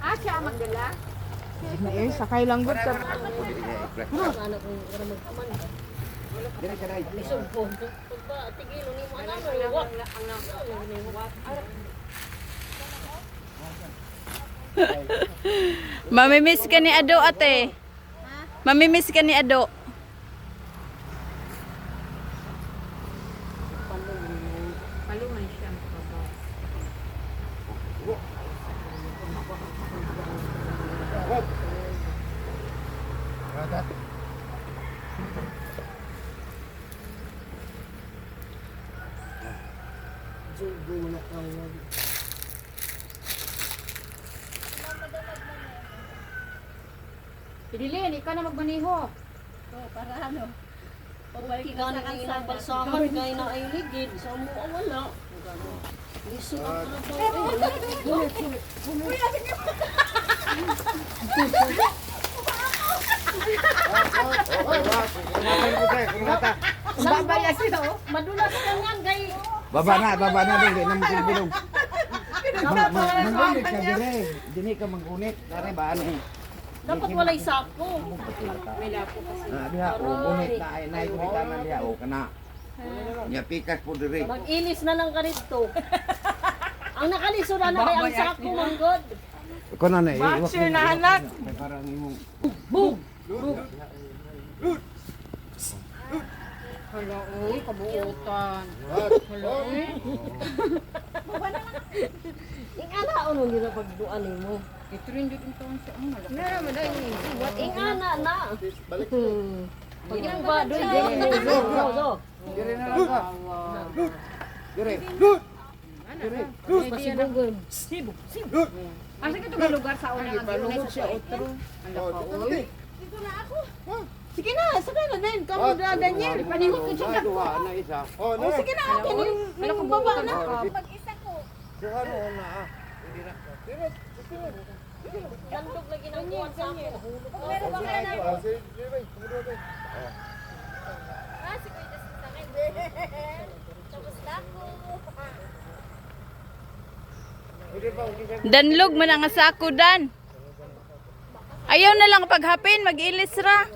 Ah, siya ang magdala? Sakay lang gud ka. Dire ka dai. Mamimiss ka ni Ado, ate. Mamimiss ka ni Ado. Palungan siya. Pidilin, ikaw na magmaniho. Para ano? Pabalik ka na kayo ng balsaman, kayo na ay ligid. Sa mo wala. Liso ang Babaya sila, oh. madulas ka nga, gay. Baba na din na magbilog. Mangunit ka dire. Dini ka mangunit. Kare ba ano? Dapat walay sako. Wala po kasi. Diha o gunit na ay nay gunit na diha o kana. Nya pikas po dire. Mag-ilis na lang ka rito. Ang nakaliso na kay ang sako, manggod. Kono na Watcher na anak. Parang imong Boom! Hala, uy, kabuutan. Hala, uy. Ingana ano nila pagduan mo. Ito rin dito yung taon siya. Ang malaki. Nara maday ni. Ingana na. Pag yung ba doy go. dire na lang ka. Dire. Masibugod. Asa ka itong lugar sa unang Balungod siya otro. Hala ka, uy. Sige na, sakay na din. Kamu na Daniel. Panihot ko siya. Duha na isa. Oh, sige na akin yung baba na. Ano na ah. Landog lagi ng kuwan sako. Danlog man ang asako, Dan. Ayaw na lang paghapin, mag-ilis ra.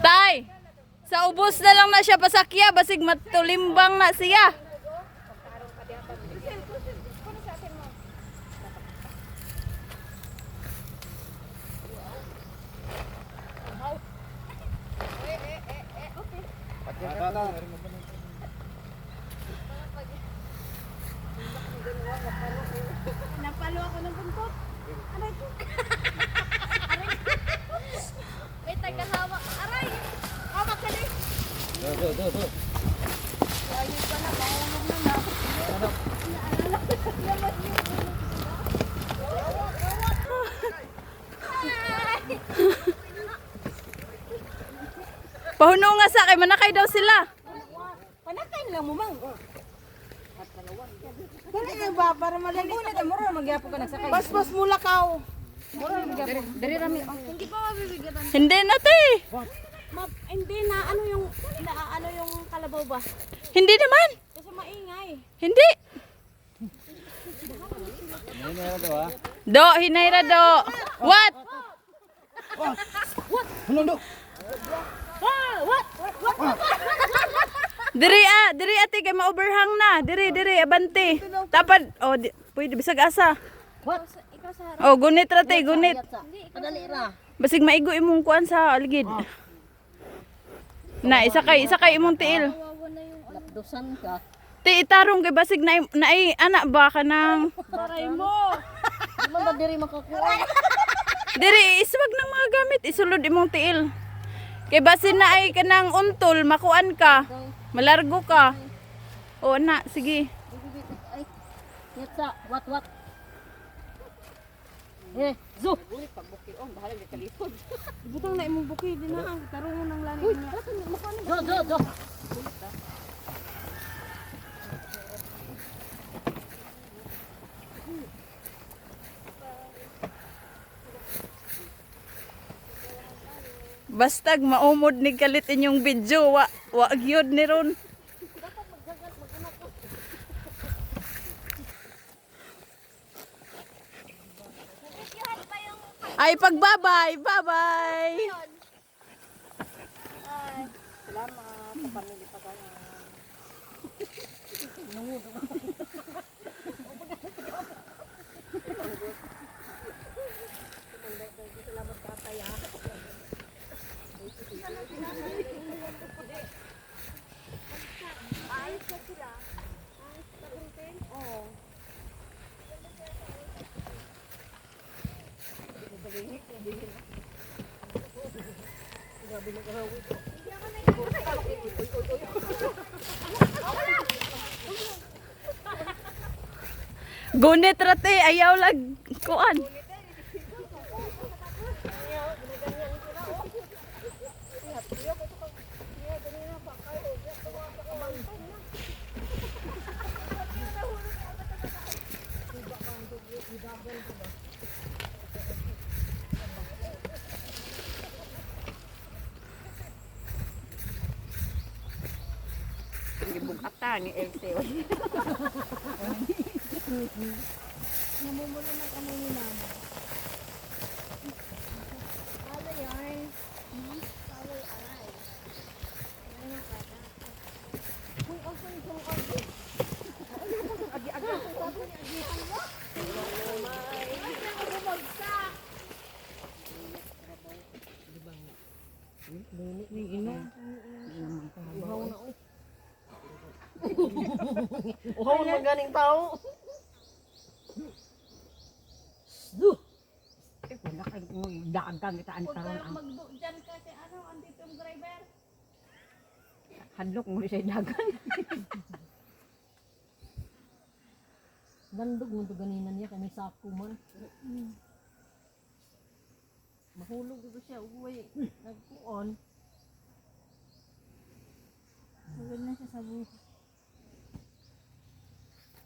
Tay, sa ubos na lang na siya pasakya, basig matulimbang na siya. Napalo ako ng buntot. Aray ko. May tagahawa. Aray! Hawak ka din. Ayun pa na, mahulog na na. Pahuno nga sa kay manakay daw sila. Panakain lang mo, mang. Dali ka ba, para malali. Bas mulakaw. Dari rami. Hindi pa mabibigyan. Hindi na, tay. Hindi na, ano yung kalabaw ba? Hindi naman. Kasi maingay. Hindi. Do, hinayra do. What? Diri ate kay ma-overhang na. Diri abante. Tapad pwede bisag asa. What? Oh, gunit ra tay, gunit. Padali ra. Basig maigo imong kuan sa aligid. Na isa kay imong tiil. Lapdosan ka. Ti itarong kay basig na anak ba ka nang Baray mo. Di man ba diri makakuha? diri iswag ng mga gamit isulod imong tiil. Kay basin na ay kanang untol makuan ka. Malargo ka. O na, sige. Ay. Yatsa, what? Eh, zo. Butang na imong buki din na ang tarungon ng lani niya. Zo. Bastag maumod ni kalit inyong video, wa gyud ni ron. Ay pagbabay, bye-bye. Gunit rate, ayaw lag kuan. Gibugatan ni LC. Uhaw na ganing tao. Wala kay dagang kitaan karon ang Magdugjan ka si ano, andito yung driver. hadlok mo siya dagan. Dandog mo to ganina niya kami sako man. Mahulog ko siya uwi. Nagpuon. Magod na siya sa buho.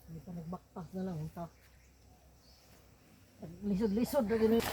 Hindi pa nagbaktas na lang. Lisod-lisod na ganun.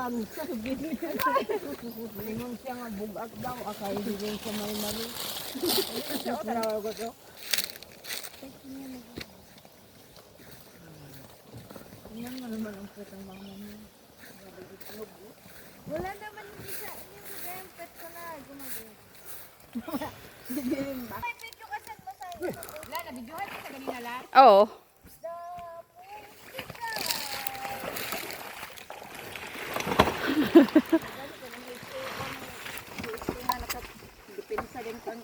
Alam sa bibig. Ingon siya nga bugat daw, akay hiling sa mali-mali. Siya, tarawa ko to. Yan mo naman ang putang mga namin. Wala naman hindi sa yung pet ko na gumagay. Didilim ba? May video kasi mo sa Wala, nabidyohan ka kanina lang. Oo. Depensa din kan